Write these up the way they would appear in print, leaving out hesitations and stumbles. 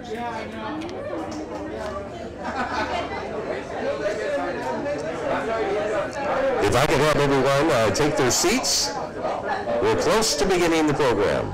If I could have everyone take their seats, we're close to beginning the program.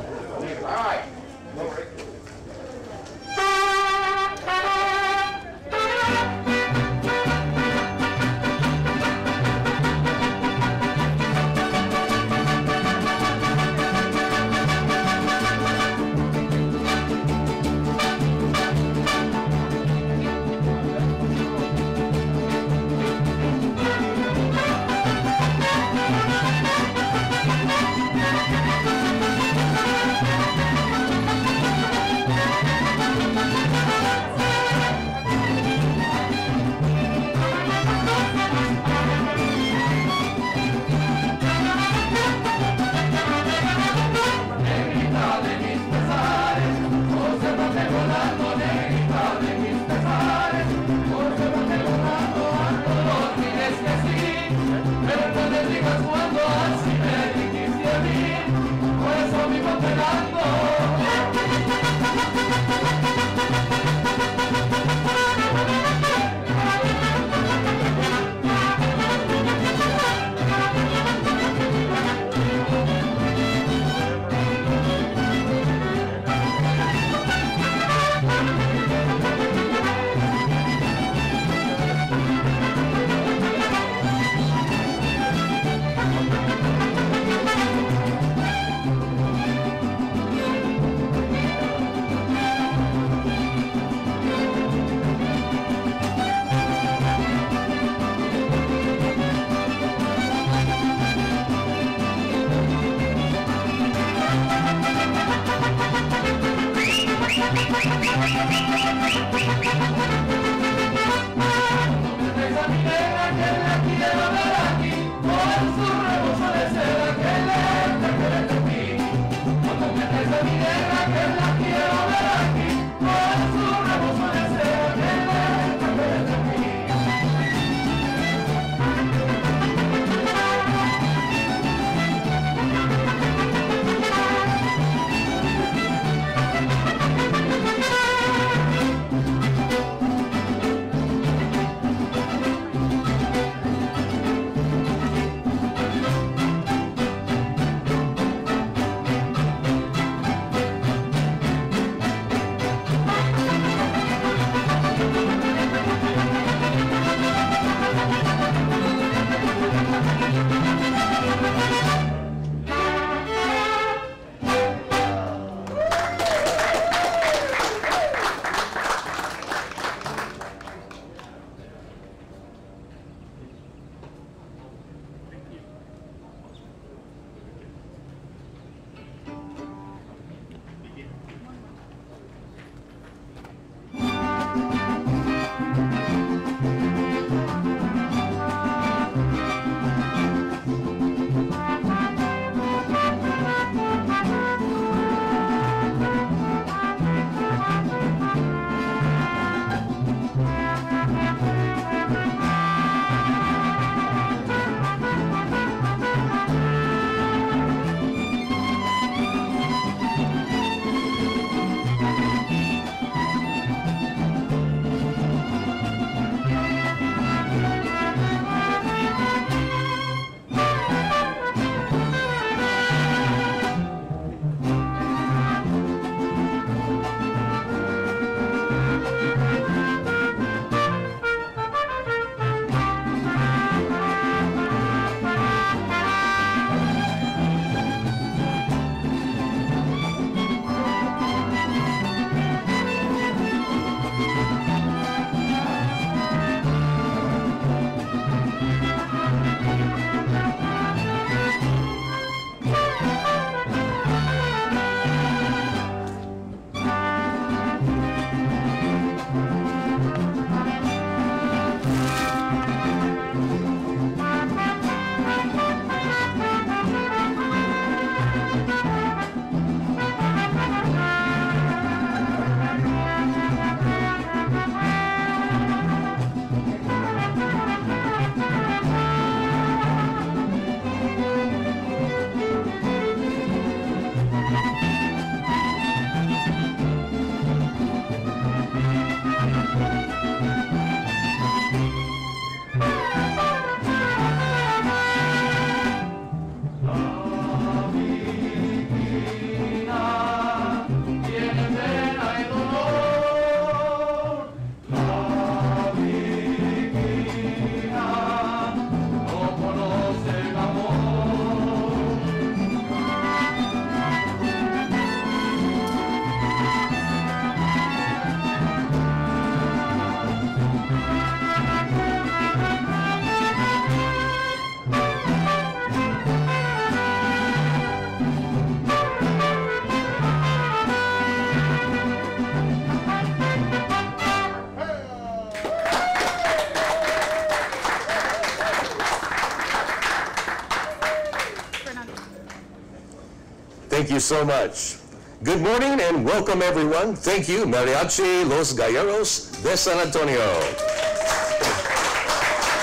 Thank you so much. Good morning and welcome everyone. Thank you, Mariachi Los Galleros de San Antonio.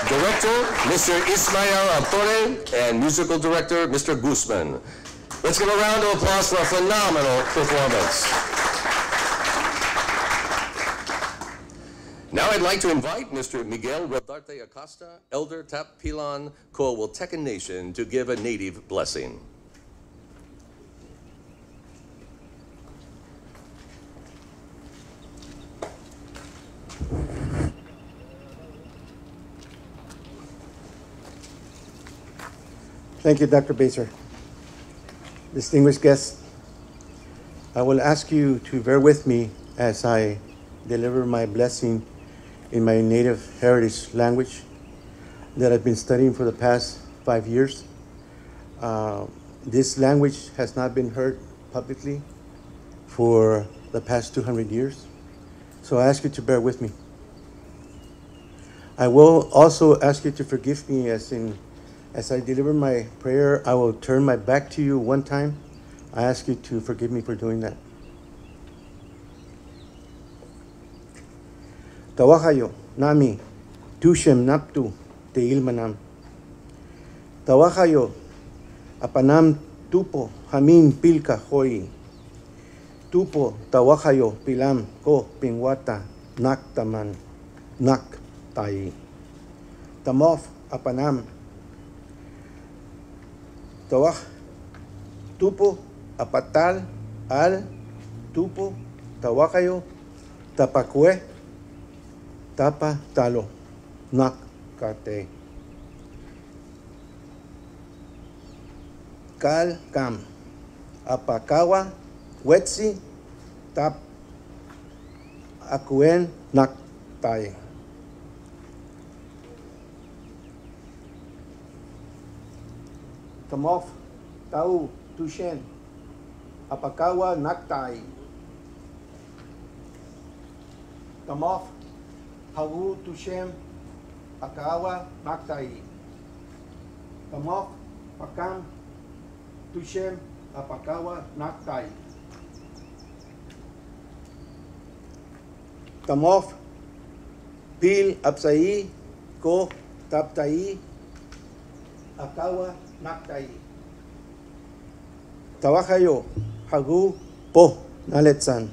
Director, Mr. Ismael Altore, and Musical Director, Mr. Guzman. Let's give a round of applause for a phenomenal performance. Now I'd like to invite Mr. Miguel Rodarte Acosta, Elder Tapilan Coahuiltecan Nation, to give a native blessing. Thank you, Dr. Baser. Distinguished guests, I will ask you to bear with me as I deliver my blessing in my native heritage language that I've been studying for the past 5 years. This language has not been heard publicly for the past 200 years, so I ask you to bear with me. I will also ask you to forgive me as I deliver my prayer, I will turn my back to you one time. I ask you to forgive me for doing that. Tawahayo, nami, tushem naptu, te ilmanam. Tawahayo, apanam tupo, hamin pilka hoi. Tupo, tawahayo, pilam, ko, pingwata, naktaman, nak tai. Tamof, apanam, tawah, tupo, apatal, al, tupo, tawakayo, tapakwe, tapa, talo, nak, kate. Kal, kam, apakawa, WETC, tap, akuen, nak, tay. Tamof, tau, tushen, apakawa, naktai. Tamof, hawu, tushem, akawa, naktai. Tamof, pakam, tushem, apakawa, naktai. Tamof, pil, apsai, ko, taptai, akawa, naktai. Tawahayo, hagu, po, naletsan,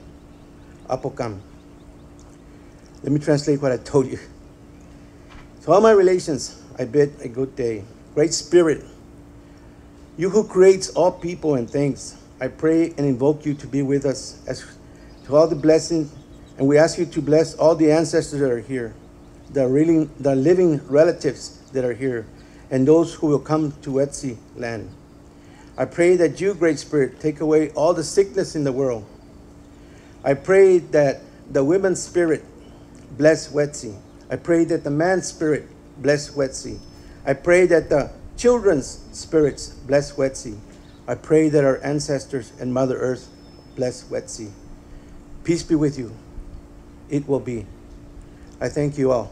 apokam. Let me translate what I told you. To all my relations, I bid a good day. Great Spirit, you who creates all people and things, I pray and invoke you to be with us as to all the blessings, and we ask you to bless all the ancestors that are here, the living relatives that are here, and those who will come to WETC land. I pray that you, Great Spirit, take away all the sickness in the world. I pray that the women's spirit bless WETC. I pray that the man's spirit bless WETC. I pray that the children's spirits bless WETC. I pray that our ancestors and Mother Earth bless WETC. Peace be with you. It will be. I thank you all.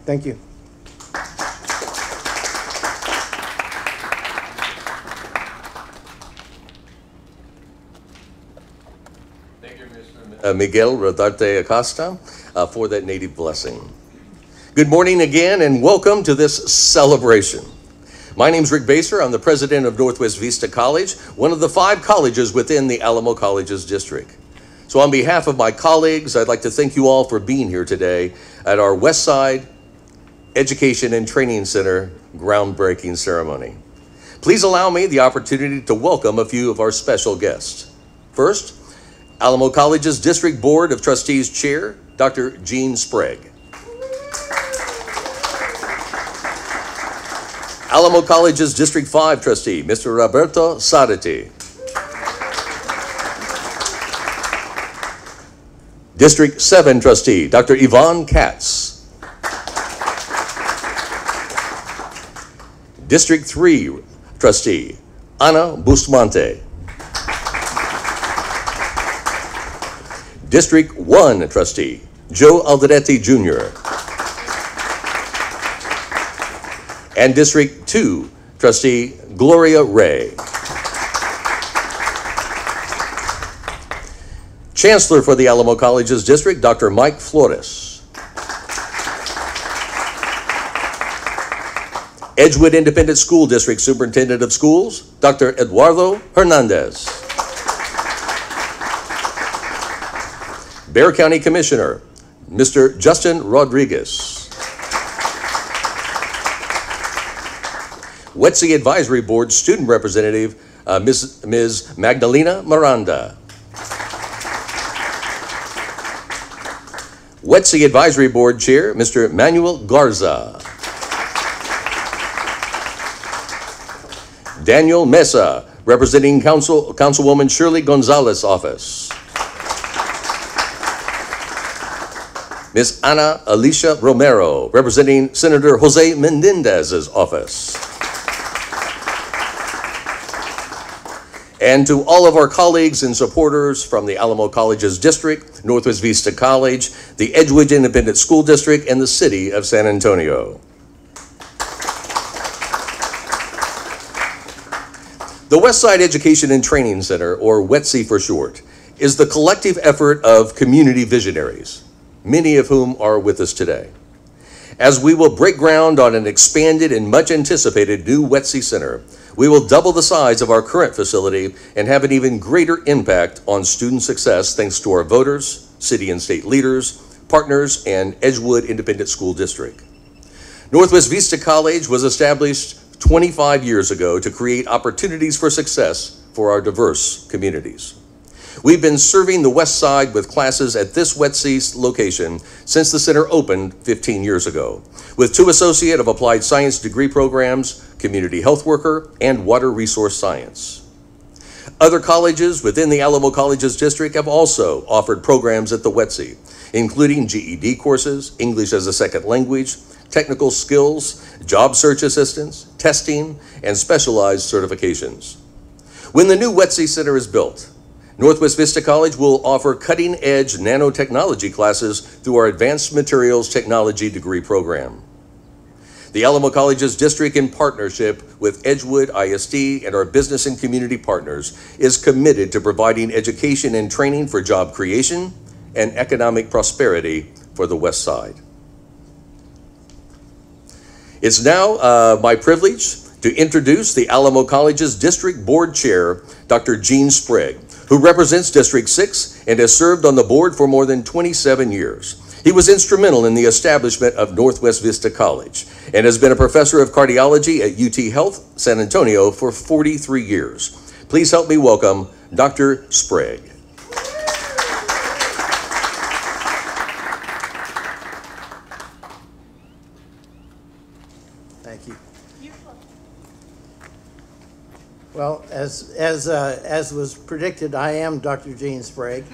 Thank you. Miguel Rodarte Acosta for that native blessing. Good morning again and welcome to this celebration. My name's Rick Baser. I'm the president of Northwest Vista College, one of the 5 colleges within the Alamo Colleges District. So on behalf of my colleagues, I'd like to thank you all for being here today at our Westside Education and Training Center groundbreaking ceremony. Please allow me the opportunity to welcome a few of our special guests. First, Alamo College's District Board of Trustees Chair, Dr. Gene Sprague. Alamo College's District 5 Trustee, Mr. Roberto Sarati. District 7 Trustee, Dr. Yvonne Katz. District 3 Trustee, Ana Bustamante. District 1 Trustee, Joe Alderetti Jr. And District 2 Trustee, Gloria Ray. Chancellor for the Alamo Colleges District, Dr. Mike Flores. Edgewood Independent School District Superintendent of Schools, Dr. Eduardo Hernandez. Bexar County Commissioner, Mr. Justin Rodriguez. WETC Advisory Board Student Representative, Ms. Magdalena Miranda. WETC Advisory Board Chair, Mr. Manuel Garza. Daniel Mesa, representing Councilwoman Shirley Gonzalez's office. Ms. Ana Alicia Romero, representing Senator Jose Menendez's office. And to all of our colleagues and supporters from the Alamo Colleges District, Northwest Vista College, the Edgewood Independent School District, and the City of San Antonio. The Westside Education and Training Center, or WETC for short, is the collective effort of community visionaries, many of whom are with us today. As we will break ground on an expanded and much anticipated new WETC Center, we will double the size of our current facility and have an even greater impact on student success thanks to our voters, city and state leaders, partners, and Edgewood Independent School District. Northwest Vista College was established 25 years ago to create opportunities for success for our diverse communities. We've been serving the West Side with classes at this WETC location since the center opened 15 years ago, with 2 Associate of Applied Science degree programs, Community Health Worker, and Water Resource Science. Other colleges within the Alamo Colleges District have also offered programs at the WETC, including GED courses, English as a second language, technical skills, job search assistance, testing, and specialized certifications. When the new WETC Center is built, Northwest Vista College will offer cutting-edge nanotechnology classes through our Advanced Materials Technology degree program. The Alamo Colleges District, in partnership with Edgewood ISD and our business and community partners, is committed to providing education and training for job creation and economic prosperity for the West Side. It's now my privilege to introduce the Alamo Colleges District Board Chair, Dr. Gene Sprague, who represents District 6 and has served on the board for more than 27 years. He was instrumental in the establishment of Northwest Vista College and has been a professor of cardiology at UT Health San Antonio for 43 years. Please help me welcome Dr. Sprague. Thank you. Well, as was predicted, I am Dr. Gene Sprague.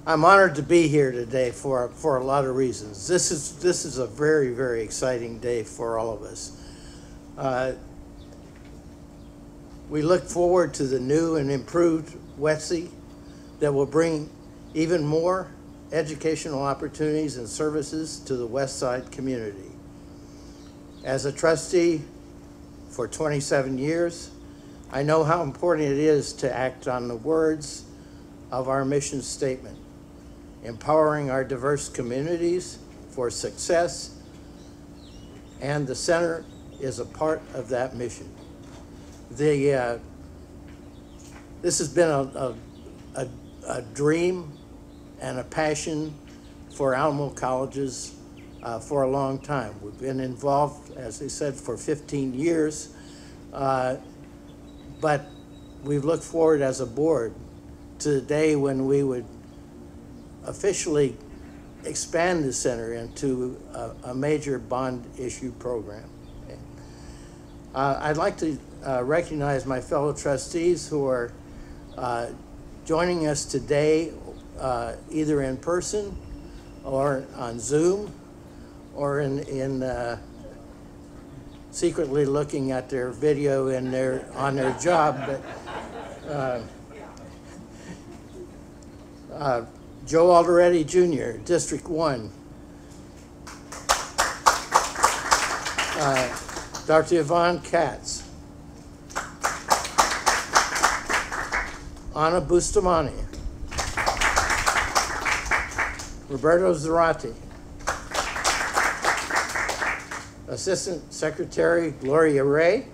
I'm honored to be here today for a lot of reasons. This is a very, very exciting day for all of us. We look forward to the new and improved WETC that will bring even more educational opportunities and services to the West Side community. As a trustee for 27 years, I know how important it is to act on the words of our mission statement, empowering our diverse communities for success, and the center is a part of that mission. This has been a dream and a passion for Alamo Colleges for a long time. We've been involved, as I said, for 15 years, but we've looked forward as a board to the day when we would officially expand the center into a major bond issue program. Okay. I'd like to recognize my fellow trustees who are joining us today, either in person or on Zoom, or in secretly looking at their video on their job. But Joe Alderetti Jr., District 1. Dr. Yvonne Katz. Ana Bustamante, Roberto Zarate, Assistant Secretary Gloria Ray,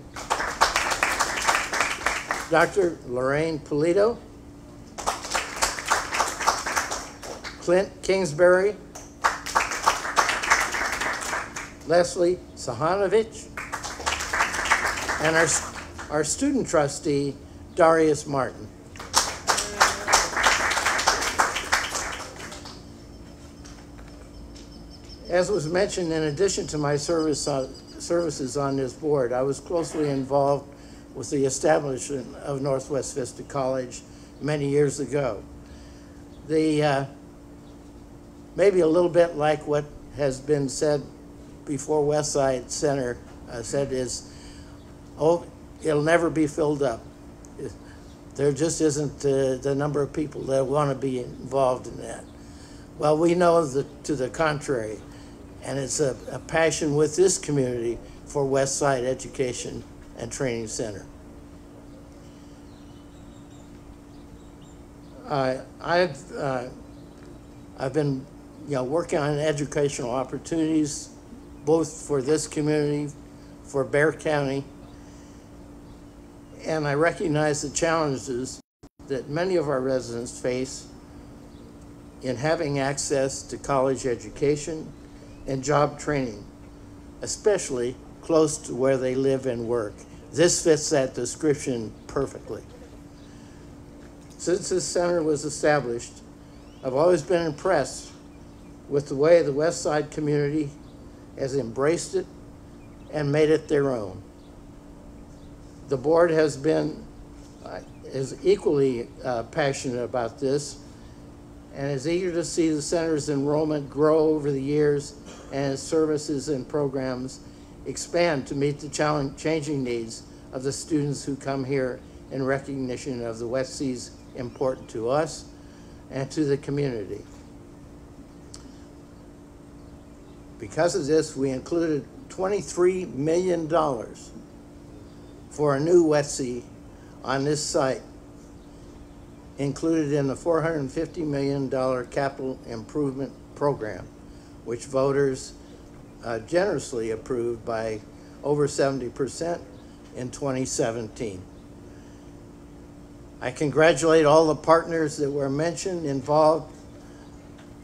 Dr. Lorraine Polito, Clint Kingsbury, Leslie Sahanovich, and our student trustee, Darius Martin. As was mentioned, in addition to my services on this board, I was closely involved with the establishment of Northwest Vista College many years ago. Maybe a little bit like what has been said before Westside Center said is, oh, it'll never be filled up. There just isn't the number of people that want to be involved in that. Well, we know to the contrary, and it's a passion with this community for Westside Education and Training Center. I've been working on educational opportunities both for this community, for Bexar County, and I recognize the challenges that many of our residents face in having access to college education and job training, especially close to where they live and work. This fits that description perfectly. Since this center was established, I've always been impressed with the way the Westside community has embraced it and made it their own. The board is equally passionate about this and is eager to see the center's enrollment grow over the years and its services and programs expand to meet the changing needs of the students who come here in recognition of the WETC's important to us and to the community. Because of this, we included $23 million for a new WETC on this site, included in the $450 million capital improvement program, which voters generously approved by over 70% in 2017. I congratulate all the partners that were mentioned, involved,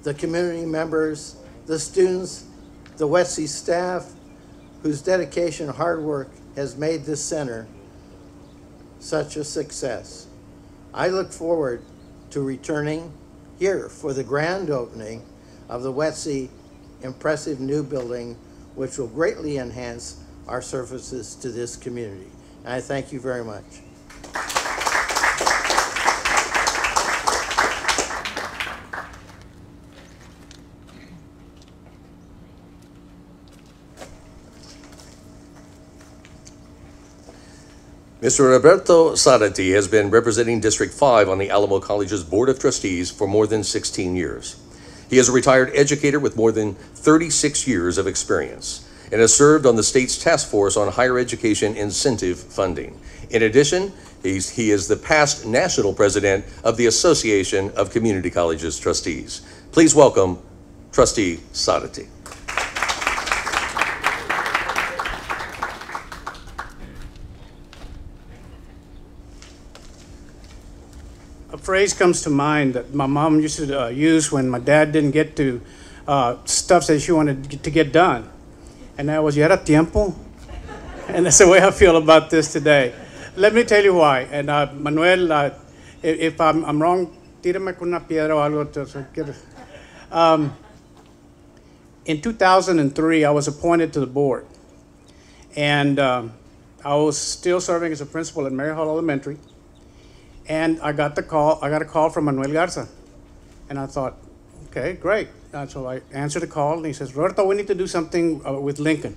the community members, the students, the WETC staff, whose dedication and hard work has made this center such a success. I look forward to returning here for the grand opening of the WETC impressive new building, which will greatly enhance our services to this community. And I thank you very much. Mr. Roberto Zarate has been representing District 5 on the Alamo College's Board of Trustees for more than 16 years. He is a retired educator with more than 36 years of experience and has served on the state's task force on higher education incentive funding. In addition, he is the past national president of the Association of Community Colleges Trustees. Please welcome Trustee Zarate. A phrase comes to mind that my mom used to use when my dad didn't get to stuff that she wanted to get done. And that was, "Ya era tiempo?" And that's the way I feel about this today. Let me tell you why. And Manuel, if I'm wrong, tírame con una piedra o algo. In 2003, I was appointed to the board. And I was still serving as a principal at Mary Hall Elementary. And I got a call from Manuel Garza. And I thought, okay, great. So I answered the call, and he says, "Roberto, we need to do something with Lincoln."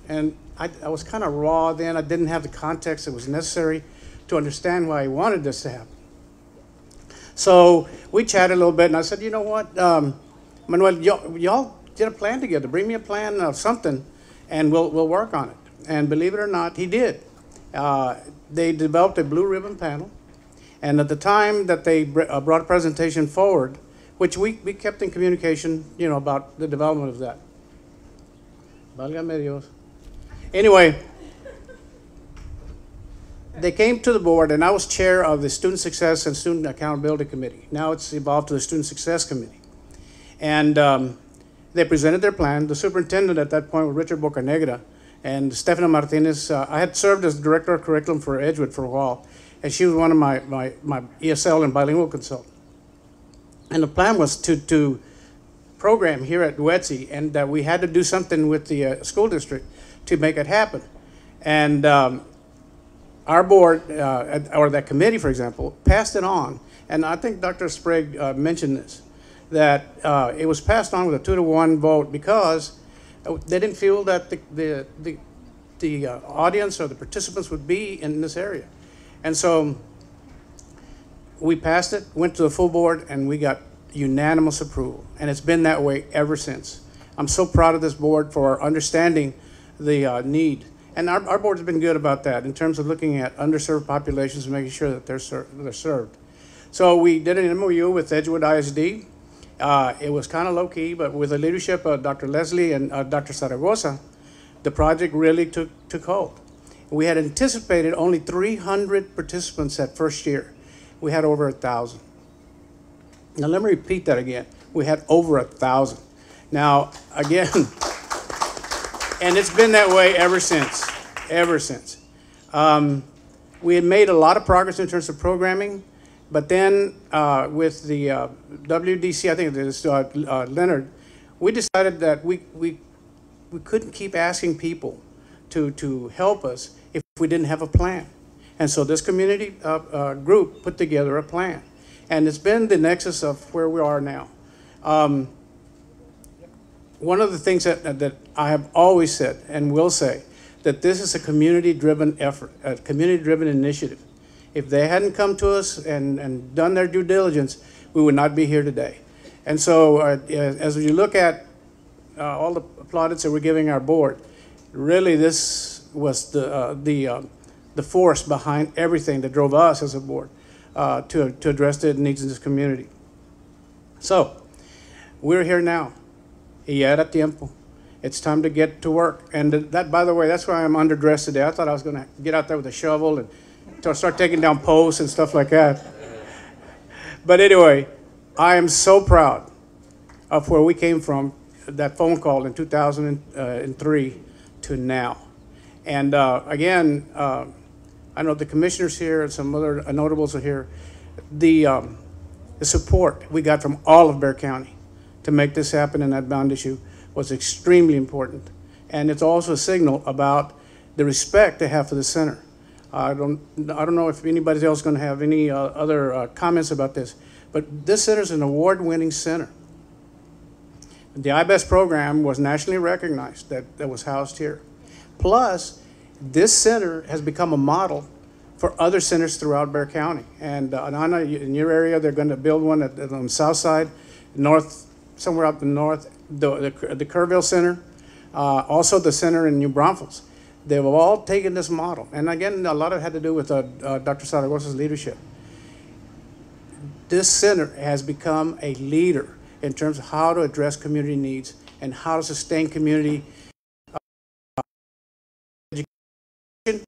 And I was kind of raw then. I didn't have the context that was necessary to understand why he wanted this to happen. So we chatted a little bit, and I said, "You know what, Manuel, y'all get a plan together. Bring me a plan of something, and we'll work on it." And believe it or not, he did. They developed a blue ribbon panel. And at the time that they brought a presentation forward, which we kept in communication, about the development of that. Válgame Dios. Anyway, they came to the board, and I was chair of the Student Success and Student Accountability Committee. Now it's evolved to the Student Success Committee. And they presented their plan. The superintendent at that point was Richard Bocanegra, and Stefano Martinez. I had served as director of curriculum for Edgewood for a while, and she was one of my ESL and bilingual consultants. And the plan was to program here at WETC, and that we had to do something with the school district to make it happen. And our board, or that committee, for example, passed it on. And I think Dr. Sprague mentioned this, that it was passed on with a 2-to-1 vote because they didn't feel that the audience or the participants would be in this area. And so we passed it, went to the full board, and we got unanimous approval. And it's been that way ever since. I'm so proud of this board for understanding the need. And our board has been good about that in terms of looking at underserved populations and making sure that they're served. So we did an MOU with Edgewood ISD. It was kind of low-key, but with the leadership of Dr. Leslie and Dr. Zaragoza, the project really took hold. We had anticipated only 300 participants that first year. We had over 1,000. Now let me repeat that again. We had over 1,000. Now, again, and it's been that way ever since, we had made a lot of progress in terms of programming, but then with the WDC, I think it is Leonard, we decided that we couldn't keep asking people to help us if we didn't have a plan. And so this community group put together a plan. And it's been the nexus of where we are now. One of the things that I have always said and will say, that this is a community-driven effort, a community-driven initiative. If they hadn't come to us and done their due diligence, we would not be here today. And so as you look at all the plaudits that we're giving our board, really this was the force behind everything that drove us as a board to address the needs of this community. So we're here now. Y era tiempo. It's time to get to work. And that, by the way, that's why I'm underdressed today. I thought I was going to get out there with a shovel and start taking down posts and stuff like that. But anyway, I am so proud of where we came from, that phone call in 2003 to now. And again, I know the commissioners here and some other notables are here. The support we got from all of Bexar County to make this happen in that bond issue was extremely important. And it's also a signal about the respect they have for the center. I don't know if anybody else is going to have any other comments about this, but this center is an award-winning center. The IBEST program was nationally recognized that was housed here. Plus, this center has become a model for other centers throughout Bexar County. And I know in your area, they're going to build one on the south side, north, somewhere up in the north, the Kerrville Center, also the center in New Braunfels. They've all taken this model. And again, a lot of it had to do with Dr. Zaragoza's leadership. This center has become a leader in terms of how to address community needs and how to sustain community education.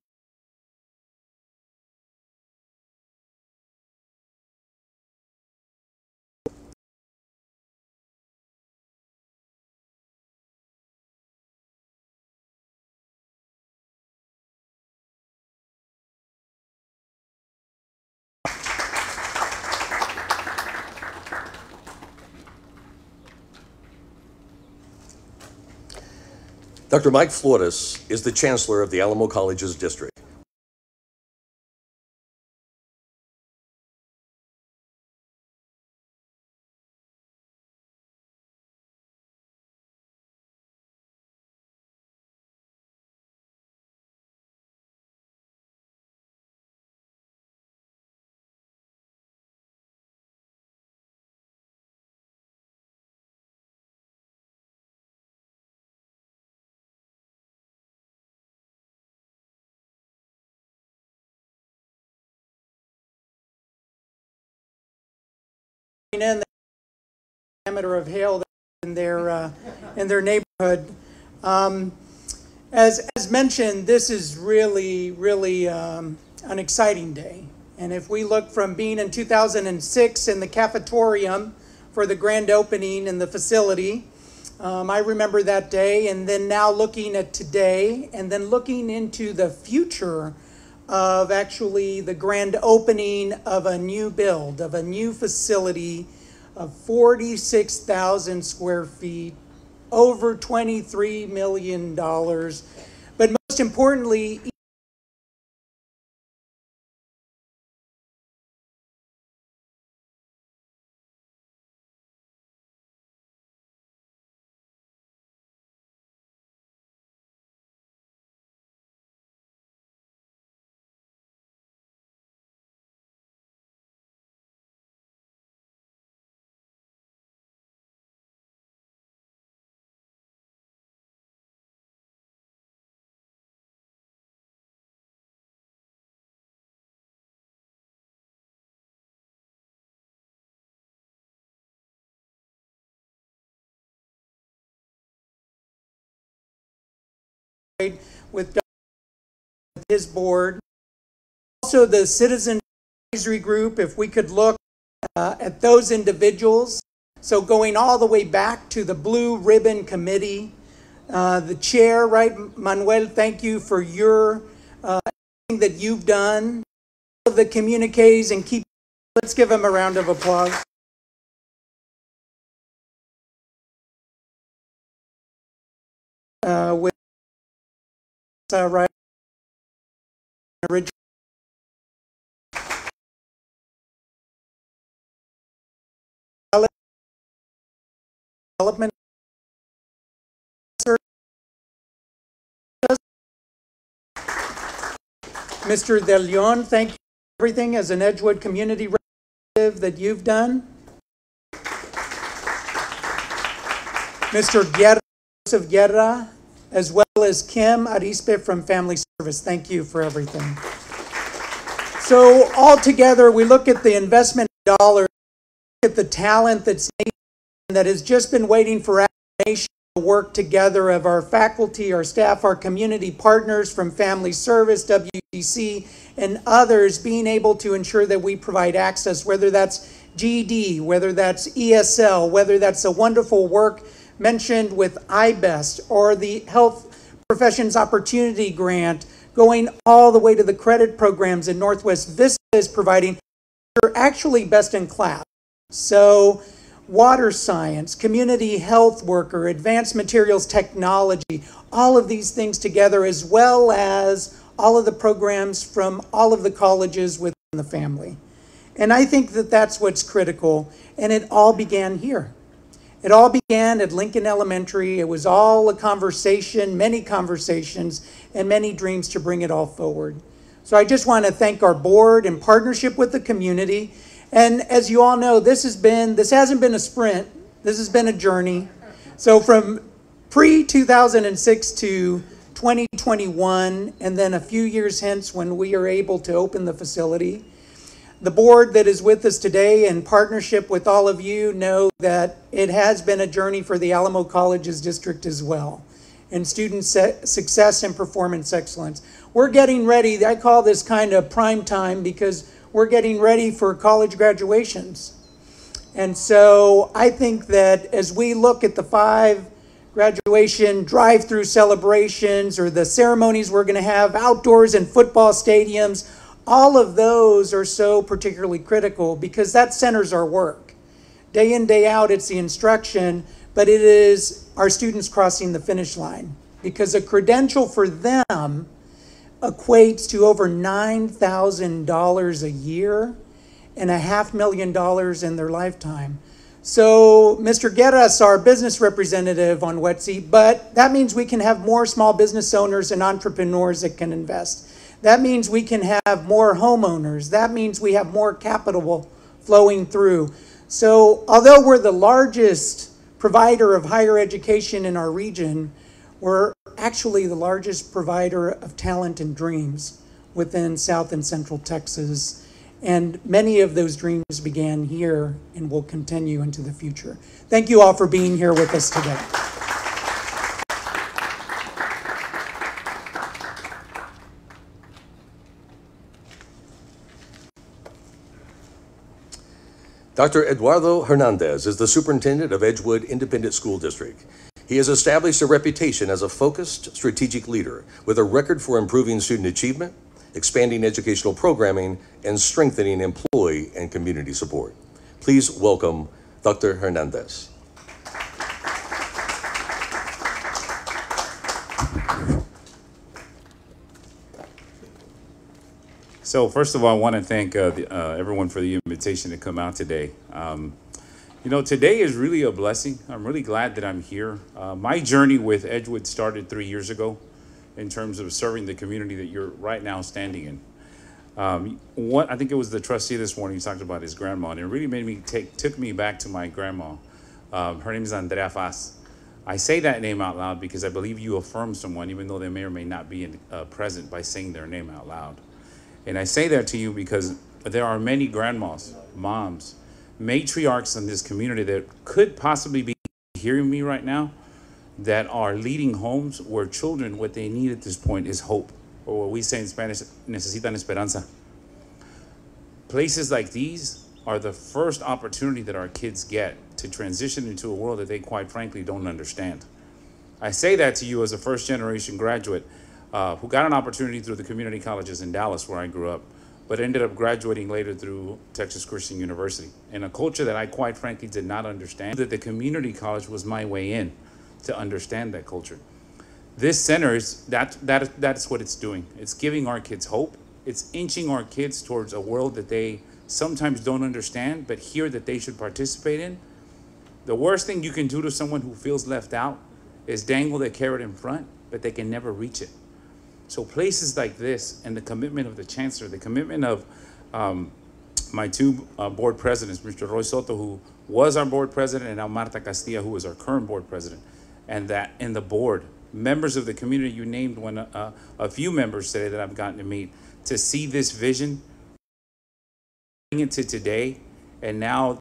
Dr. Mike Flores is the chancellor of the Alamo College's district. in the diameter of hail in their neighborhood. As mentioned, this is really an exciting day. And if we look from being in 2006 in the cafetorium for the grand opening in the facility, I remember that day, and then now looking at today, and then looking into the future of actually the grand opening of a new build, of a new facility of 46,000 square feet, over $23 million. But most importantly, with his board, also the citizen advisory group, if we could look at those individuals. So going all the way back to the Blue Ribbon Committee, the chair, right, Manuel, thank you for your everything that you've done, all of the communiques, and let's give him a round of applause. With right, original. Development. Mr. De Leon, thank you for everything as an Edgewood community representative that you've done. Mr. Guerra, Joseph Guerra, as well as Kim Arispe from Family Service. Thank you for everything. So all together, we look at the investment dollars, look at the talent that has just been waiting for affirmation to work together of our faculty, our staff, our community partners from Family Service, WETC, and others being able to ensure that we provide access, whether that's GED, whether that's ESL, whether that's the wonderful work mentioned with iBest or the Health Professions Opportunity Grant, going all the way to the credit programs in Northwest Vista is providing, are actually best in class. So water science, community health worker, advanced materials technology, all of these things together, as well as all of the programs from all of the colleges within the family. And I think that that's what's critical, and it all began here. It all began at Lincoln Elementary. It was all a conversation, many conversations, and many dreams to bring it all forward. So I just want to thank our board in partnership with the community. And as you all know, this hasn't been a sprint. This has been a journey. So from pre-2006 to 2021, and then a few years hence when we are able to open the facility, the board that is with us today in partnership with all of you know that it has been a journey for the Alamo Colleges District as well, and student success and performance excellence. We're getting ready, I call this kind of prime time because we're getting ready for college graduations. And so I think that as we look at the 5 graduation drive-through celebrations or the ceremonies we're going to have outdoors in football stadiums, all of those are so particularly critical because that centers our work. Day in, day out, it's the instruction, but it is our students crossing the finish line because a credential for them equates to over $9,000 a year and $500,000 in their lifetime. So Mr. Guerras, our business representative on WETC, but that means we can have more small business owners and entrepreneurs that can invest. That means we can have more homeowners. That means we have more capital flowing through. So although we're the largest provider of higher education in our region, we're actually the largest provider of talent and dreams within South and Central Texas. And many of those dreams began here and will continue into the future. Thank you all for being here with us today. Dr. Eduardo Hernandez is the superintendent of Edgewood Independent School District. He has established a reputation as a focused, strategic leader with a record for improving student achievement, expanding educational programming, and strengthening employee and community support. Please welcome Dr. Hernandez. So first of all, I want to thank everyone for the invitation to come out today. You know, today is really a blessing. I'm really glad that I'm here. My journey with Edgewood started 3 years ago in terms of serving the community that you're right now standing in. I think it was the trustee this morning who talked about his grandma, and it really made me took me back to my grandma. Her name is Andrea Faz. I say that name out loud because I believe you affirm someone even though they may or may not be present by saying their name out loud. And I say that to you because there are many grandmas, moms, matriarchs in this community that could possibly be hearing me right now that are leading homes where children, what they need at this point is hope, or what we say in Spanish, necesitan esperanza. Places like these are the first opportunity that our kids get to transition into a world that they quite frankly don't understand. I say that to you as a first generation graduate who got an opportunity through the community colleges in Dallas where I grew up, but ended up graduating later through Texas Christian University in a culture that I quite frankly did not understand, that the community college was my way in to understand that culture. This center is, that's what it's doing. It's giving our kids hope. It's inching our kids towards a world that they sometimes don't understand, but hear that they should participate in. The worst thing you can do to someone who feels left out is dangle the carrot in front, but they can never reach it. So places like this and the commitment of the chancellor, the commitment of my two board presidents, Mr. Roy Soto, who was our board president, and now Marta Castilla, who is our current board president, and the board, members of the community, you named a few members today that I've gotten to meet, to see this vision, bring it to today, and now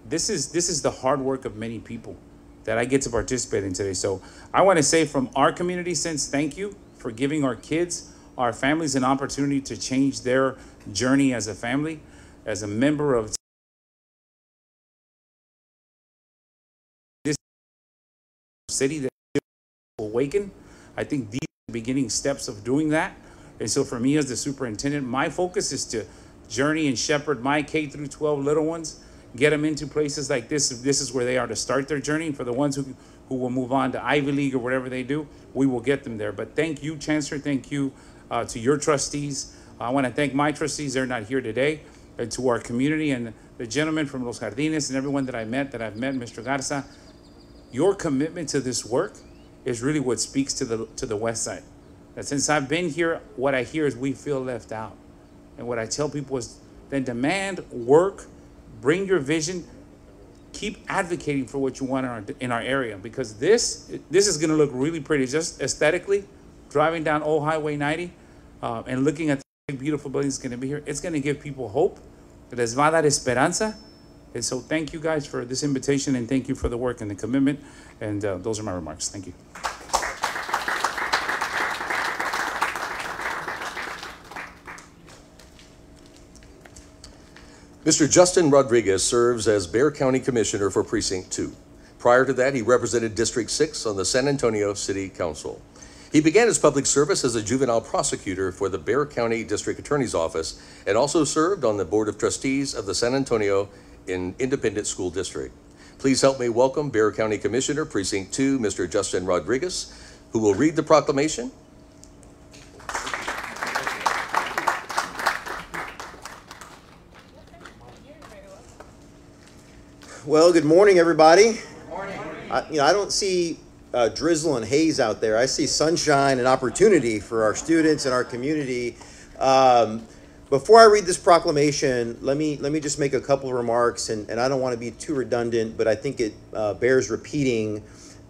this is the hard work of many people that I get to participate in today. So I want to say from our community sense, thank you for giving our kids, our families, an opportunity to change their journey as a family, as a member of this city that will awaken. I think these are the beginning steps of doing that. And so for me as the superintendent, my focus is to journey and shepherd my K through 12 little ones, get them into places like this if this is where they are to start their journey. For the ones who will move on to Ivy League or whatever they do, we will get them there. But thank you, Chancellor. Thank you to your trustees. I want to thank my trustees. They're not here today. And to our community and the gentleman from Los Jardines and everyone that I've met, Mr. Garza. Your commitment to this work is really what speaks to the Westside. That since I've been here, what I hear is we feel left out. And what I tell people is then demand, work, bring your vision, keep advocating for what you want in our area, because this is going to look really pretty, just aesthetically, driving down Old Highway 90 and looking at the beautiful buildings going to be here. It's going to give people hope. Les va a dar esperanza. And so thank you guys for this invitation, and thank you for the work and the commitment. And those are my remarks. Thank you. Mr. Justin Rodriguez serves as Bexar County Commissioner for Precinct 2. Prior to that, he represented District 6 on the San Antonio City Council. He began his public service as a juvenile prosecutor for the Bexar County District Attorney's Office and also served on the Board of Trustees of the San Antonio Independent School District. Please help me welcome Bexar County Commissioner Precinct 2, Mr. Justin Rodriguez, who will read the proclamation. Well, good morning, everybody. Good morning. I don't see drizzle and haze out there. I see sunshine and opportunity for our students and our community. Before I read this proclamation, let me just make a couple of remarks, and I don't want to be too redundant, but I think it bears repeating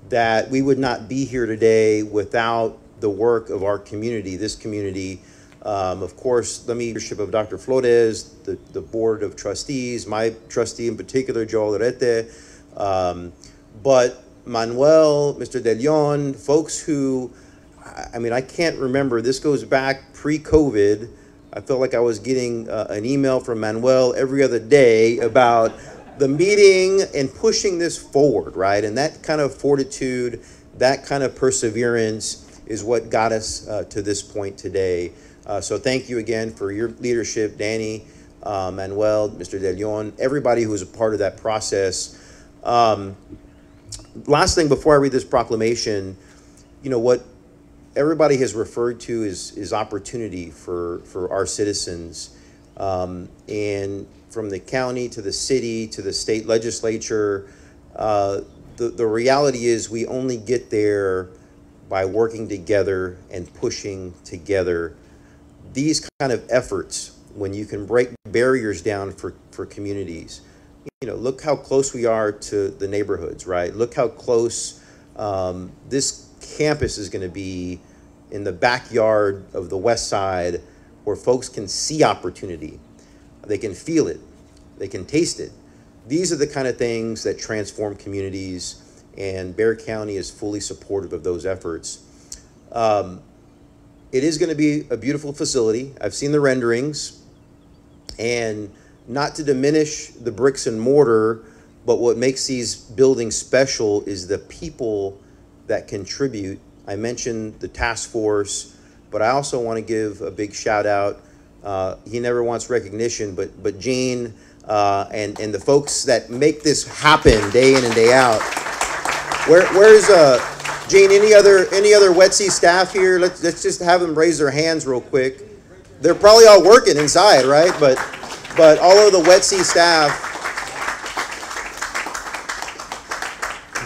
that we would not be here today without the work of our community, this community, Of course, the leadership of Dr. Flores, the board of trustees, my trustee in particular, Joel Lorete, but Manuel, Mr. De Leon, folks who, I mean, I can't remember, this goes back pre-COVID. I felt like I was getting an email from Manuel every other day about the meeting and pushing this forward, right? And that kind of fortitude, that kind of perseverance is what got us to this point today. So thank you again for your leadership, Danny, Manuel, Mr. De Leon, everybody who was a part of that process. Last thing before I read this proclamation, you know, what everybody has referred to is opportunity for our citizens. And from the county to the city to the state legislature, the reality is we only get there by working together and pushing together. These kind of efforts, when you can break barriers down for communities, you know, look how close we are to the neighborhoods, right? Look how close this campus is going to be in the backyard of the Westside, where folks can see opportunity. They can feel it. They can taste it. These are the kind of things that transform communities, and Bexar County is fully supportive of those efforts. It is going to be a beautiful facility. I've seen the renderings, and not to diminish the bricks and mortar, but what makes these buildings special is the people that contribute. I mentioned the task force, but I also want to give a big shout out. He never wants recognition, but Gene and the folks that make this happen day in and day out. Where's Gene? Any other WETC staff here? Let's just have them raise their hands real quick. They're probably all working inside, right? But all of the WETC staff,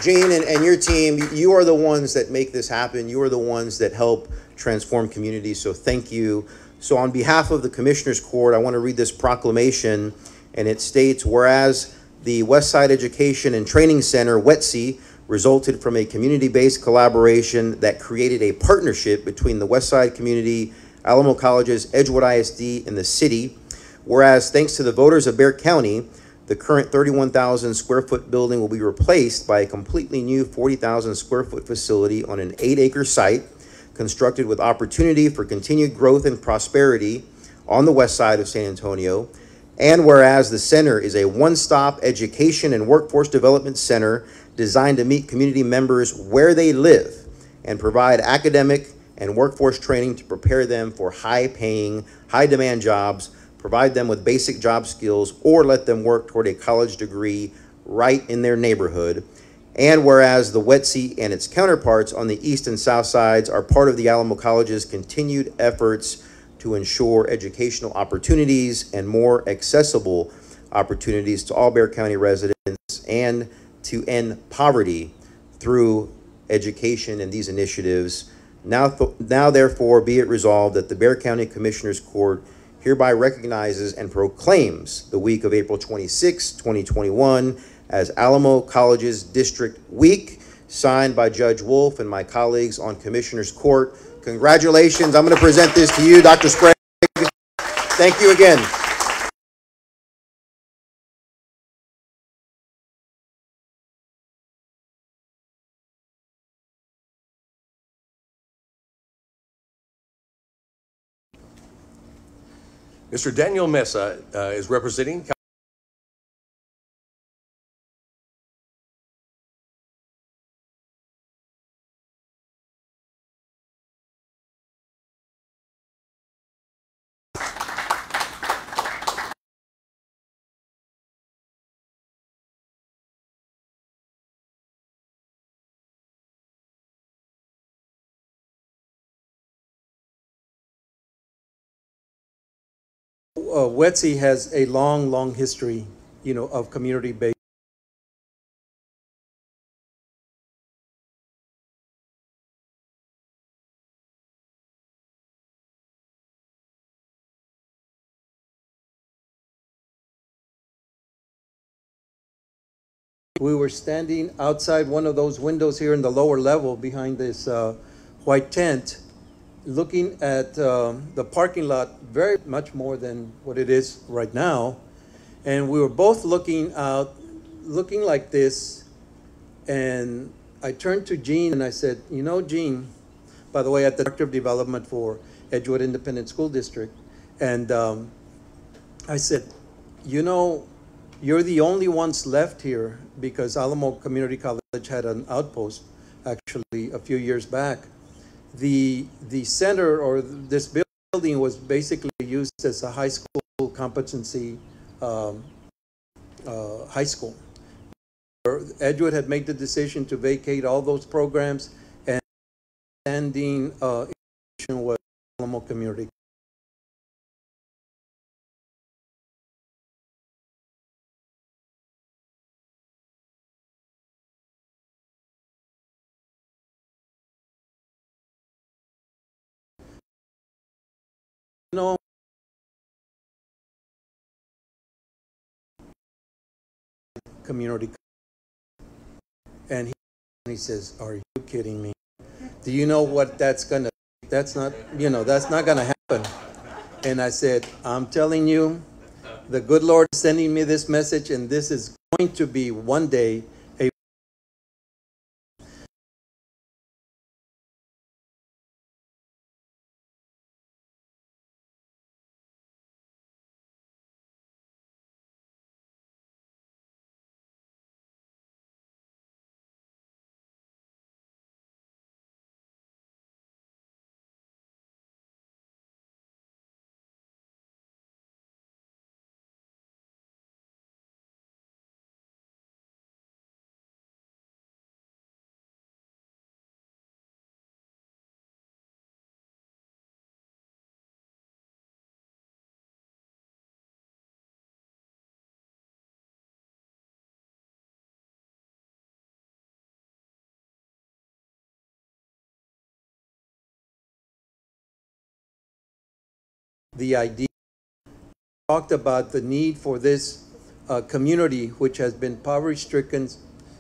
Gene and your team, you are the ones that make this happen. You are the ones that help transform communities. So thank you. So on behalf of the Commissioners Court, I want to read this proclamation, and it states, whereas the Westside Education and Training Center, WETC, resulted from a community-based collaboration that created a partnership between the Westside community, Alamo Colleges, Edgewood ISD, and the city. Whereas thanks to the voters of Bexar County, the current 31,000 square foot building will be replaced by a completely new 40,000 square foot facility on an 8-acre site constructed with opportunity for continued growth and prosperity on the west side of San Antonio. And whereas the center is a one-stop education and workforce development center designed to meet community members where they live and provide academic and workforce training to prepare them for high-paying, high-demand jobs, provide them with basic job skills, or let them work toward a college degree right in their neighborhood. And whereas the WETC and its counterparts on the east and south sides are part of the Alamo College's continued efforts to ensure educational opportunities and more accessible opportunities to all Bexar County residents, and to end poverty through education and these initiatives. Now therefore be it resolved that the Bexar County Commissioners Court hereby recognizes and proclaims the week of April 26, 2021 as Alamo College's District Week, signed by Judge Wolf and my colleagues on Commissioners Court. Congratulations. I'm going to present this to you, Dr. Sprague. Thank you again. Mr. Daniel Mesa is representing WETC has a long history, you know, of community-based. We were standing outside one of those windows here in the lower level behind this white tent, looking at the parking lot very much more than what it is right now. And we were both looking out, looking like this. And I turned to Gene and I said, you know, Gene, by the way, at the Director of Development for Edgewood Independent School District. And I said, you know, you're the only ones left here because Alamo Community College had an outpost actually a few years back. The center or this building was basically used as a high school competency high school. Edgewood had made the decision to vacate all those programs, and standing was Alamo Community. You know, community, and he says, "Are you kidding me? Do you know what that's gonna? That's not, you know, that's not gonna happen." And I said, "I'm telling you, the good Lord is sending me this message, and this is going to be one day a." The idea talked about the need for this community, which has been poverty-stricken,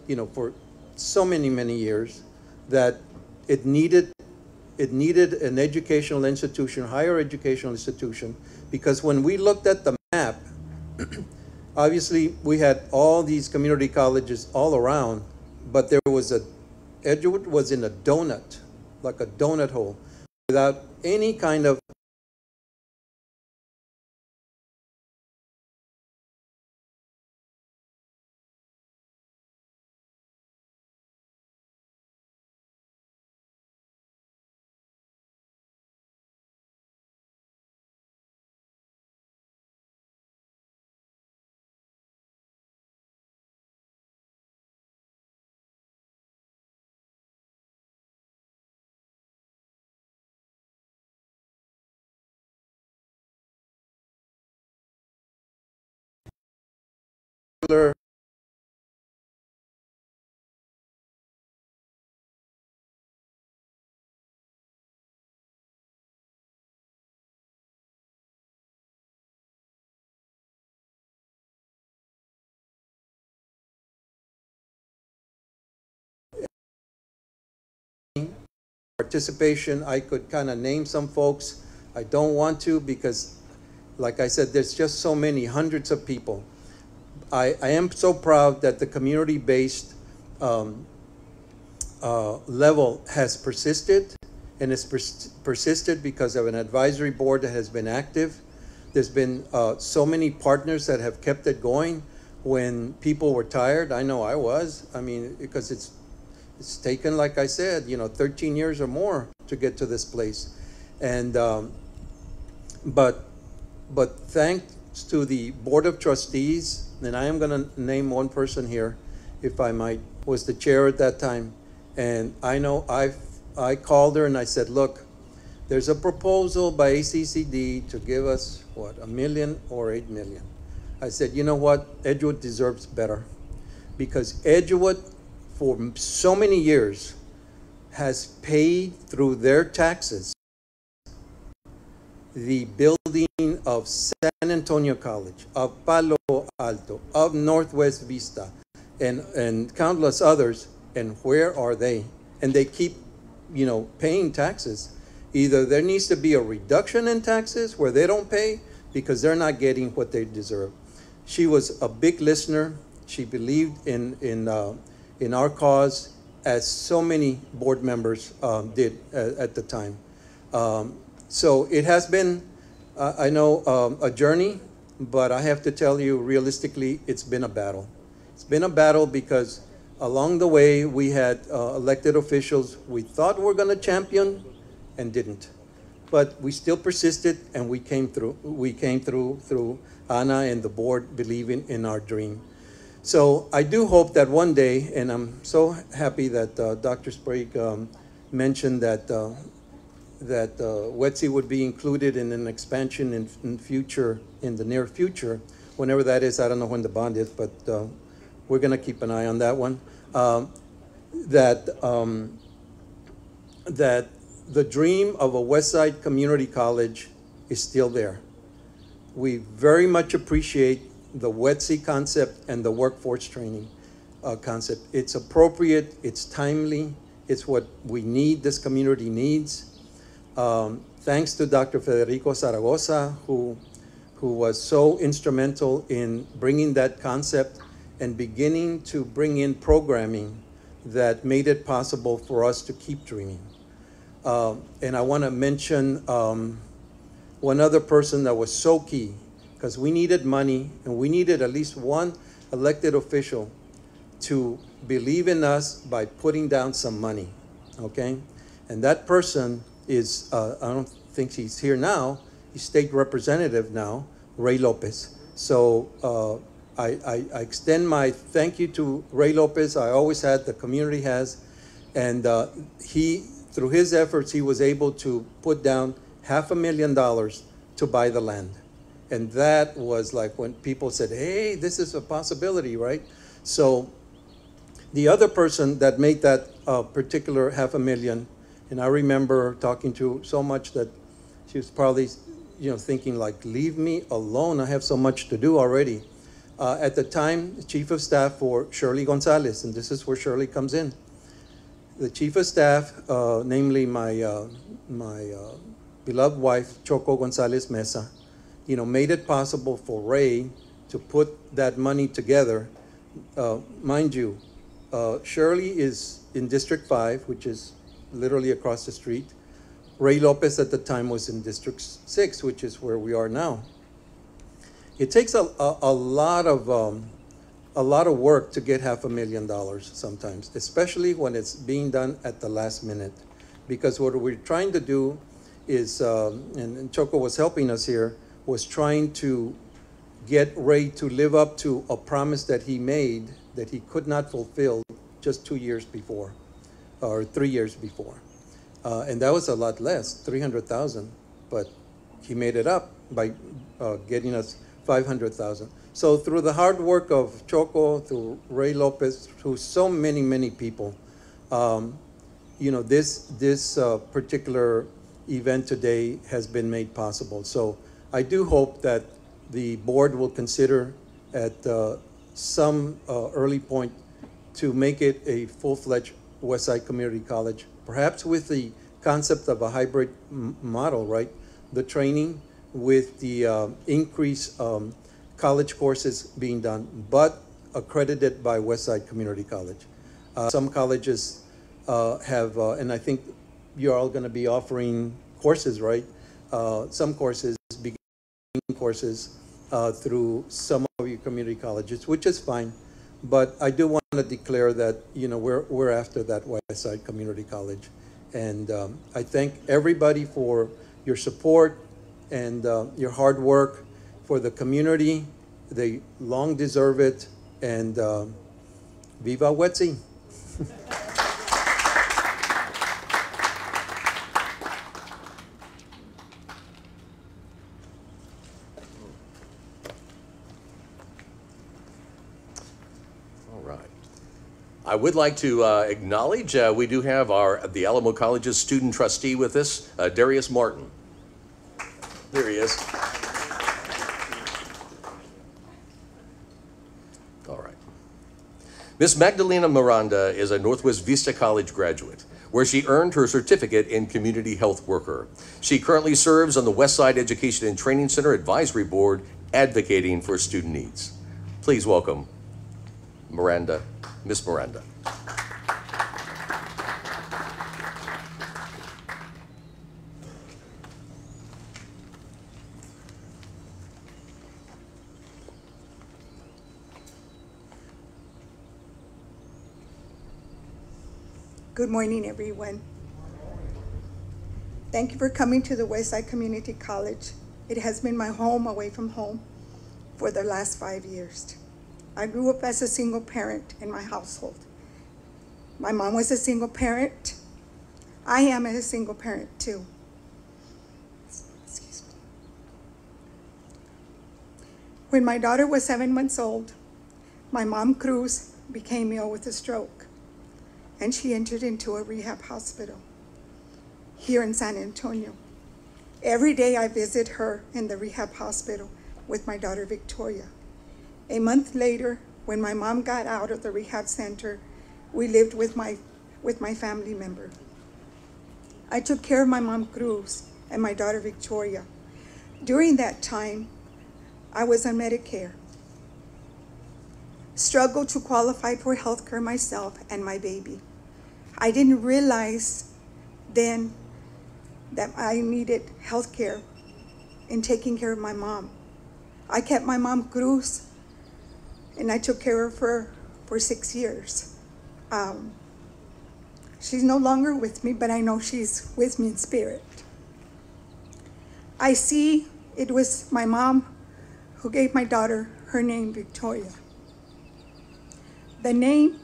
you know, for so many years, that it needed an educational institution, higher educational institution, because when we looked at the map, obviously we had all these community colleges all around, but there was Edgewood was in a donut, like a donut hole, without any kind of particular. Participation, I could kind of name some folks. I don't want to because, like I said, there's just so many, hundreds of people. I am so proud that the community-based level has persisted, and it's persisted because of an advisory board that has been active. There's been so many partners that have kept it going when people were tired. I know I was. I mean, because it's taken, like I said, you know, 13 years or more to get to this place. And but thanks to the Board of Trustees, and I am going to name one person here, if I might, was the chair at that time. And I know I called her and I said, look, there's a proposal by ACCD to give us, what, $1 million or $8 million. I said, you know what, Edgewood deserves better, because Edgewood, for so many years, has paid through their taxes the building of San Antonio College, of Palo Alto, of Northwest Vista, and countless others. And where are they? And they keep, you know, paying taxes. Either there needs to be a reduction in taxes where they don't pay because they're not getting what they deserve. She was a big listener. She believed in our cause, as so many board members did at the time. So it has been, I know, a journey, but I have to tell you, realistically, it's been a battle. It's been a battle because along the way, we had elected officials we thought were going to champion and didn't. But we still persisted, and we came through. We came through Ana and the board believing in our dream. So I do hope that one day, and I'm so happy that Dr. Sprague mentioned that WETC would be included in an expansion in the near future, whenever that is. I don't know when the bond is, but we're going to keep an eye on that one. That the dream of a Westside Community College is still there. We very much appreciate the WETC concept and the workforce training concept. It's appropriate, it's timely, it's what we need, this community needs. Thanks to Dr. Federico Zaragoza, who was so instrumental in bringing that concept and beginning to bring in programming that made it possible for us to keep dreaming. And I want to mention one other person that was so key, because we needed money and we needed at least one elected official to believe in us by putting down some money, okay? And that person is, I don't think he's here now, he's state representative now, Ray Lopez. So I extend my thank you to Ray Lopez. I always had, the community has, and through his efforts, he was able to put down $500,000 to buy the land. And that was like when people said, hey, this is a possibility, right? So the other person that made that particular $500,000, and I remember talking to so much that she was probably, thinking like, leave me alone. I have so much to do already. At the time, Chief of Staff for Shirley Gonzalez, and this is where Shirley comes in. The Chief of Staff, namely my beloved wife, Choco Gonzalez Mesa, made it possible for Ray to put that money together. Mind you, Shirley is in District 5, which is literally across the street. Ray Lopez at the time was in District 6, which is where we are now. It takes a lot of work to get $500,000 sometimes, especially when it's being done at the last minute. Because what we're trying to do is, and Choco was helping us here, was trying to get Ray to live up to a promise that he made that he could not fulfill just 2 years before, or 3 years before. And that was a lot less, $300,000, but he made it up by getting us $500,000. So through the hard work of Choco, through Ray Lopez, through so many people, this particular event today has been made possible. So I do hope that the board will consider at some early point to make it a full-fledged Westside Community College, perhaps with the concept of a hybrid model, right? The training with the increased college courses being done, but accredited by Westside Community College. Some colleges have, and I think you're all going to be offering courses, right? Some courses, beginning courses, through some of your community colleges, which is fine. But I do want to declare that we're after that Westside Community College, and I thank everybody for your support and your hard work for the community. They long deserve it, and viva WETC. I would like to acknowledge we do have the Alamo College's student trustee with us, Darius Martin. There he is. All right. Miss Magdalena Miranda is a Northwest Vista College graduate. where she earned her certificate in community health worker. She currently serves on the Westside Education and Training Center Advisory Board, advocating for student needs. Please welcome Miranda, Miss Miranda. Good morning, everyone. Thank you for coming to the Westside Community College. It has been my home away from home for the last 5 years. I grew up as a single parent in my household. My mom was a single parent. I am a single parent too. Excuse me. When my daughter was 7 months old, my mom, Cruz, became ill with a stroke, and she entered into a rehab hospital here in San Antonio. Every day I visit her in the rehab hospital with my daughter, Victoria. A month later, when my mom got out of the rehab center, we lived with my family member. I took care of my mom, Cruz, and my daughter, Victoria. During that time, I was on Medicare. Struggled to qualify for health care myself and my baby. I didn't realize then that I needed health care in taking care of my mom. I kept my mom, Cruz, and I took care of her for 6 years. She's no longer with me, but I know she's with me in spirit. I see it was my mom who gave my daughter her name, Victoria. The name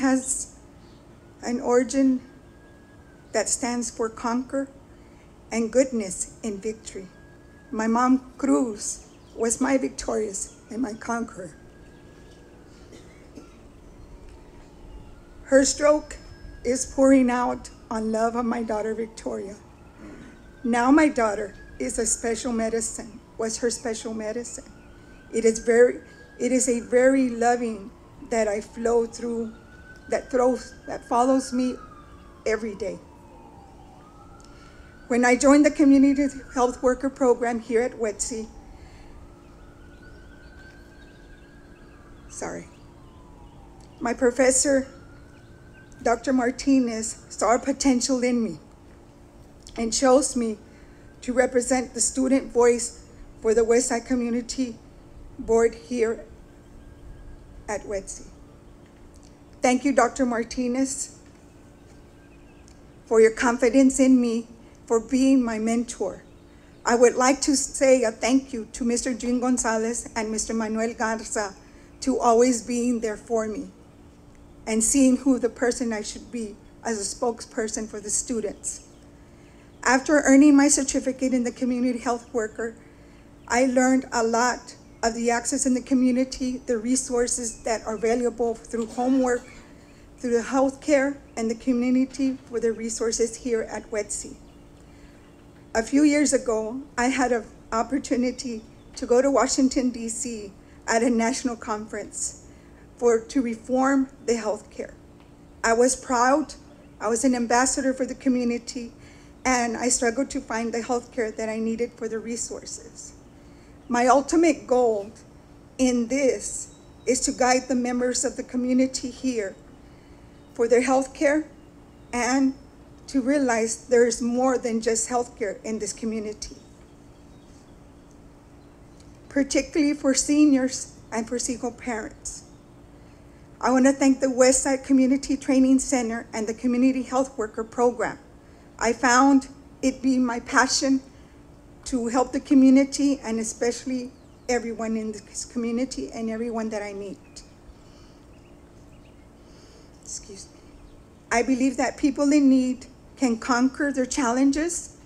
has an origin that stands for conquer and goodness in victory. My mom, Cruz, was my victorious and my conqueror. Her stroke is pouring out on love of my daughter, Victoria. Now my daughter is a special medicine, was her special medicine. It is a very loving that I flow through, that follows me every day. When I joined the community health worker program here at WETC, my professor, Dr. Martinez, saw potential in me and chose me to represent the student voice for the Westside Community Board here at WETC. Thank you, Dr. Martinez, for your confidence in me, for being my mentor. I would like to say a thank you to Mr. Jean Gonzalez and Mr. Manuel Garza to always being there for me and seeing who the person I should be as a spokesperson for the students. After earning my certificate in the community health worker, I learned a lot of the access in the community, the resources that are available through homework, through the healthcare and the community for the resources here at WETC. A few years ago, I had an opportunity to go to Washington, D.C. at a national conference to reform the healthcare. I was proud. I was an ambassador for the community, and I struggled to find the healthcare that I needed for the resources. My ultimate goal in this is to guide the members of the community here for their healthcare and to realize there is more than just healthcare in this community, particularly for seniors and for single parents. I want to thank the Westside Community Training Center and the Community Health Worker Program. I found it being my passion to help the community and especially everyone in this community and everyone that I meet. Excuse me. I believe that people in need can conquer their challenges,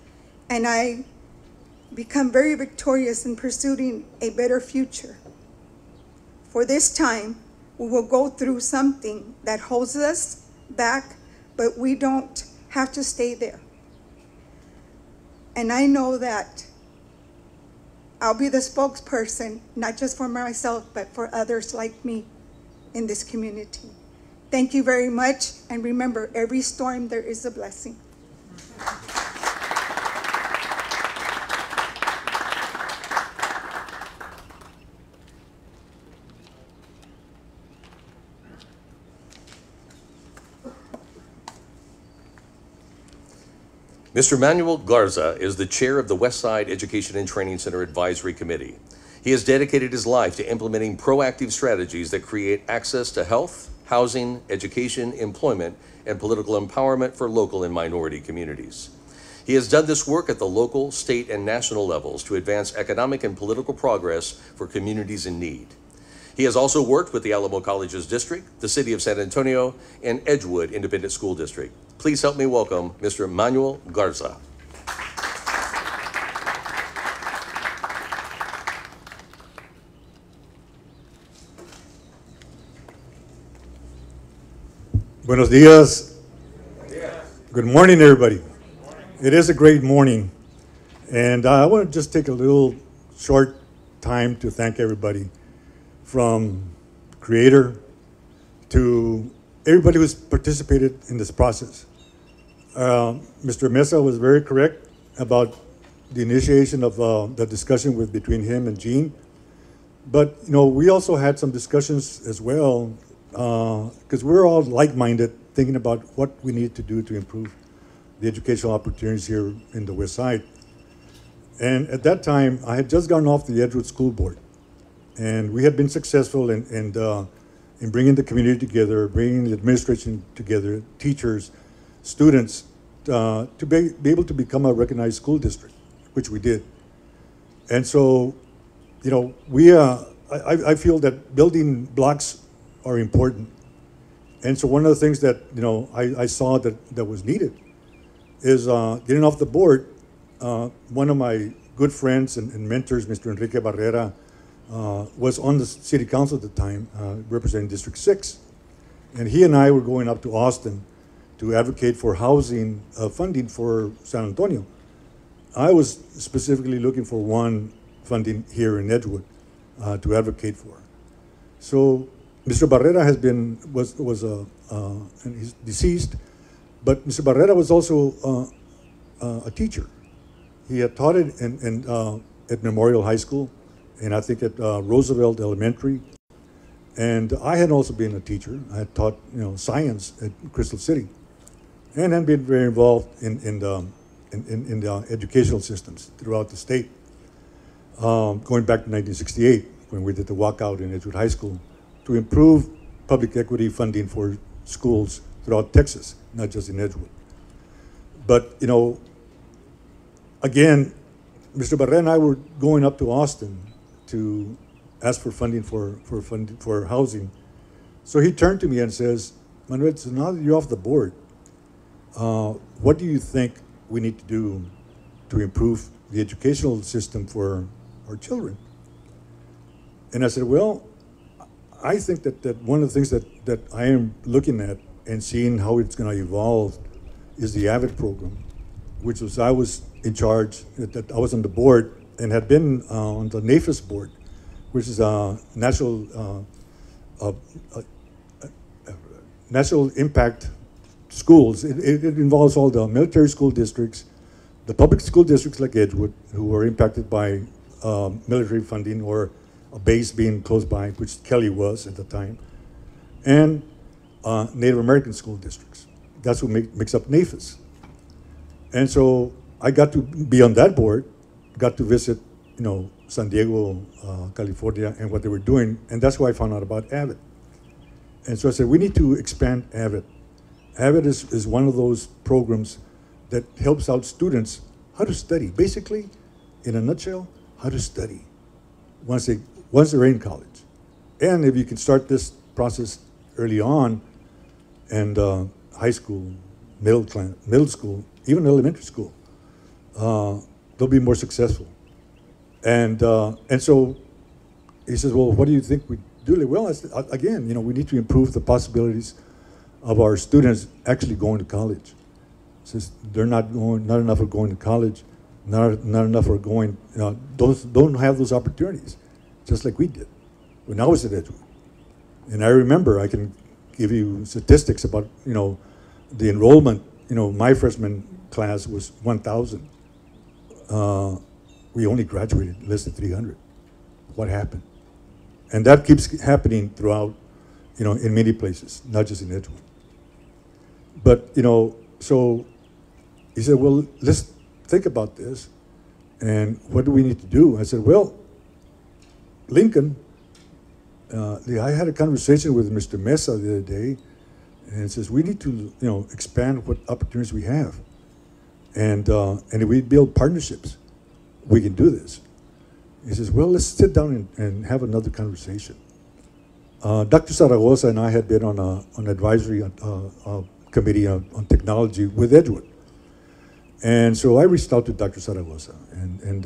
and I become very victorious in pursuing a better future. For this time, we will go through something that holds us back, but we don't have to stay there. And I know that I'll be the spokesperson, not just for myself, but for others like me in this community. Thank you very much, and remember, every storm there is a blessing. Mr. Manuel Garza is the chair of the Westside Education and Training Center Advisory Committee. He has dedicated his life to implementing proactive strategies that create access to health, housing, education, employment, and political empowerment for local and minority communities. He has done this work at the local, state, and national levels to advance economic and political progress for communities in need. He has also worked with the Alamo Colleges District, the City of San Antonio, and Edgewood Independent School District. Please help me welcome Mr. Manuel Garza. Buenos dias. Good morning, everybody. It is a great morning, and I want to just take a little short time to thank everybody, from creator to everybody who's participated in this process. Mr. Mesa was very correct about the initiation of the discussion between him and Gene, but we also had some discussions as well, because we're all like-minded, thinking about what we need to do to improve the educational opportunities here in the West Side. And at that time, I had just gotten off the Edgewood School Board, and we had been successful in bringing the community together, bringing the administration together, teachers, students, to be able to become a recognized school district, which we did. And so, I feel that building blocks are important. And so one of the things that, I saw that was needed is getting off the board. One of my good friends and mentors, Mr. Enrique Barrera, was on the city council at the time, representing District 6. And he and I were going up to Austin to advocate for housing funding for San Antonio. I was specifically looking for one funding here in Edgewood to advocate for. So Mr. Barrera and he's deceased, but Mr. Barrera was also a teacher. He had taught it at Memorial High School, and I think at Roosevelt Elementary. And I had also been a teacher. I had taught science at Crystal City, and had been very involved in the educational systems throughout the state, going back to 1968 when we did the walkout in Edgewood High School to improve public equity funding for schools throughout Texas, not just in Edgewood. But again, Mr. Barrera and I were going up to Austin to ask for funding for housing. So he turned to me and says, Manuel, so now that you're off the board, what do you think we need to do to improve the educational system for our children? And I said, well, I think that one of the things that I am looking at and seeing how it's going to evolve is the AVID program, which was I was in charge, that I was on the board and had been on the NAFIS board, which is a national impact schools. It involves all the military school districts, the public school districts like Edgewood, who were impacted by military funding or a base being close by, which Kelly was at the time, and Native American school districts. That's what makes up NAFIS. And so I got to be on that board, got to visit, San Diego, California, and what they were doing, and that's why I found out about AVID. And so I said, we need to expand AVID. AVID is one of those programs that helps out students how to study. Basically, in a nutshell, how to study once they're in college. And if you can start this process early on, and high school, middle school, even elementary school, they'll be more successful. And so he says, well, what do you think we do? Well, again, we need to improve the possibilities of our students actually going to college. He says they're not enough are going to college, not enough are going, don't have those opportunities, just like we did when I was at Edgewood. And I remember, I can give you statistics about, the enrollment. My freshman class was 1,000. We only graduated less than 300. What happened? And that keeps happening throughout, in many places, not just in Edgewood. But, so he said, well, let's think about this. And what do we need to do? I said, well, Lincoln, I had a conversation with Mr. Mesa the other day, and it says we need to, expand what opportunities we have. And if we build partnerships, we can do this. He says, well, let's sit down and have another conversation. Dr. Zaragoza and I had been on an advisory committee on technology with Edgewood. And so I reached out to Dr. Zaragoza and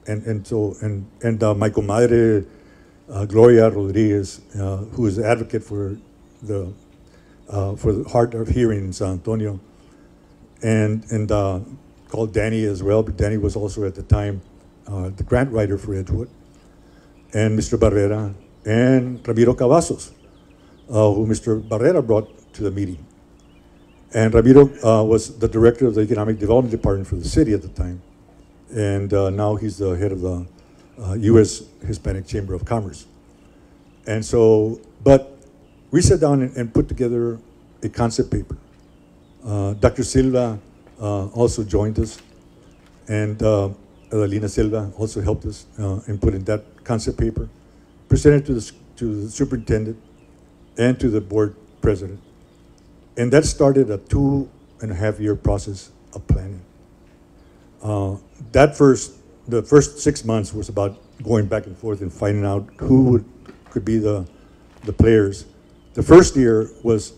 my comadre, Gloria Rodriguez, who is an advocate for the hard of hearing in San Antonio, and called Danny as well, but Danny was also at the time the grant writer for Edgewood, and Mr. Barrera, and Ramiro Cavazos, who Mr. Barrera brought to the meeting. And Ramiro was the director of the Economic Development Department for the city at the time, and now he's the head of the U.S. Hispanic Chamber of Commerce. And so, but we sat down and put together a concept paper. Dr. Silva also joined us, and Adelina Silva also helped us in putting that concept paper, presented to the superintendent and to the board president. And that started a 2.5-year process of planning. The first 6 months was about going back and forth and finding out who could be the players. The first year was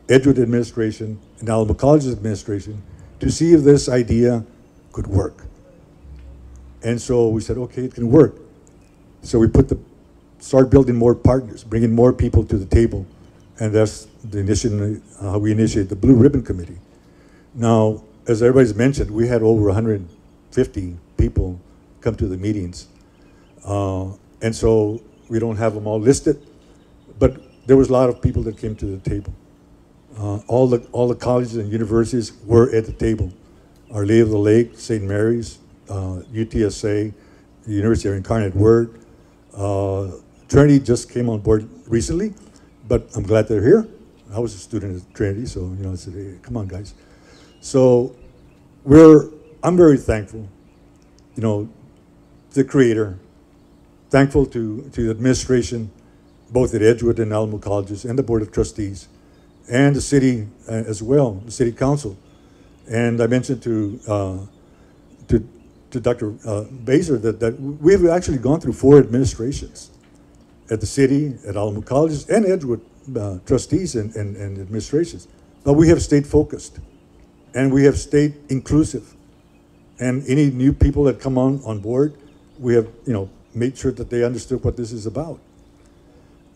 Edgewood administration and Alamo College's administration to see if this idea could work. And so we said, okay, it can work. So we start building more partners, bringing more people to the table. And that's how we initiated the Blue Ribbon Committee. Now, as everybody's mentioned, we had over 150 people come to the meetings. And so we don't have them all listed, but there was a lot of people that came to the table. All the colleges and universities were at the table. Our Lady of the Lake, St. Mary's, UTSA, the University of Incarnate Word. Trinity just came on board recently, but I'm glad they're here. I was a student at Trinity, so I said, hey, come on, guys. So I'm very thankful, to the creator, thankful to the administration, both at Edgewood and Alamo Colleges, and the Board of Trustees, and the city as well, the city council. And I mentioned to Dr. Baser that we've actually gone through 4 administrations at the city, at Alamo Colleges, and Edgewood trustees and administrations. But we have stayed focused, and we have stayed inclusive. And any new people that come on board, we have made sure that they understood what this is about.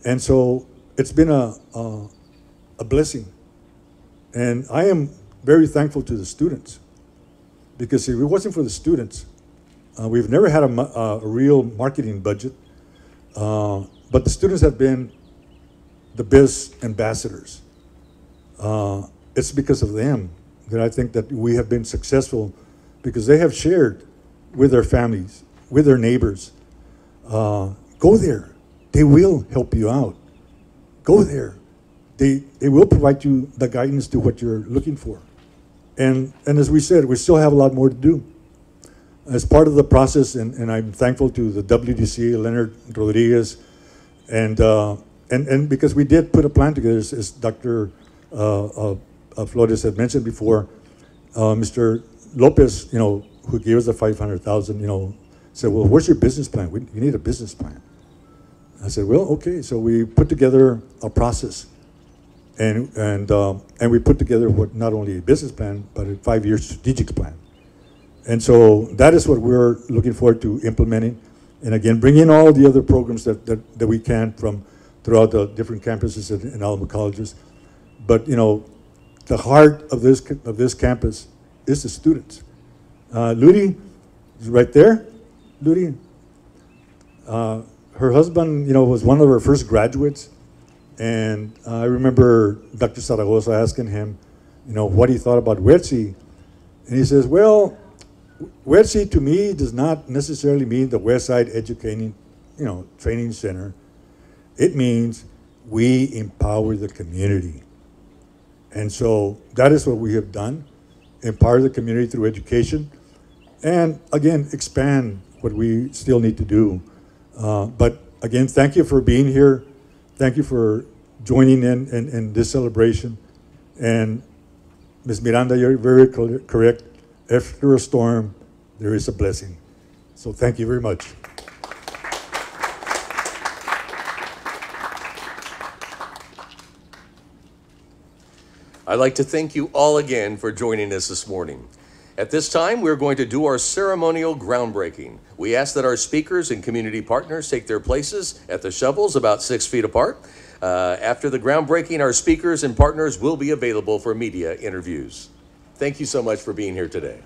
And so it's been a blessing. And I am very thankful to the students, because if it wasn't for the students, we've never had a real marketing budget, but the students have been the best ambassadors. It's because of them that I think that we have been successful, because they have shared with their families, with their neighbors. Go there. They will help you out. Go there. They will provide you the guidance to what you're looking for. And as we said, we still have a lot more to do. As part of the process, and I'm thankful to the WDC, Leonard Rodriguez, and because we did put a plan together, as Dr. Flores had mentioned before, Mr. Lopez, who gave us the 500,000, said, well, where's your business plan? You need a business plan. I said, well, okay. So we put together a process, and we put together not only a business plan, but a 5-year strategic plan. And so that is what we're looking forward to implementing. And again, bring in all the other programs that we can from throughout the different campuses in Alamo Colleges. But the heart of this campus is the students. Ludi is right there. Ludi, her husband, was one of her first graduates And I remember Dr. Zaragoza asking him, what he thought about WETC. And he says, well, WETC to me does not necessarily mean the Westside Educating, Training Center. It means we empower the community. And so that is what we have done, empower the community through education, and again, expand what we still need to do. But again, thank you for being here. Thank you for joining in this celebration. And Ms. Miranda, you're very correct. After a storm, there is a blessing. So thank you very much. I'd like to thank you all again for joining us this morning. At this time, we're going to do our ceremonial groundbreaking. We ask that our speakers and community partners take their places at the shovels about 6 feet apart. After the groundbreaking, our speakers and partners will be available for media interviews. Thank you so much for being here today.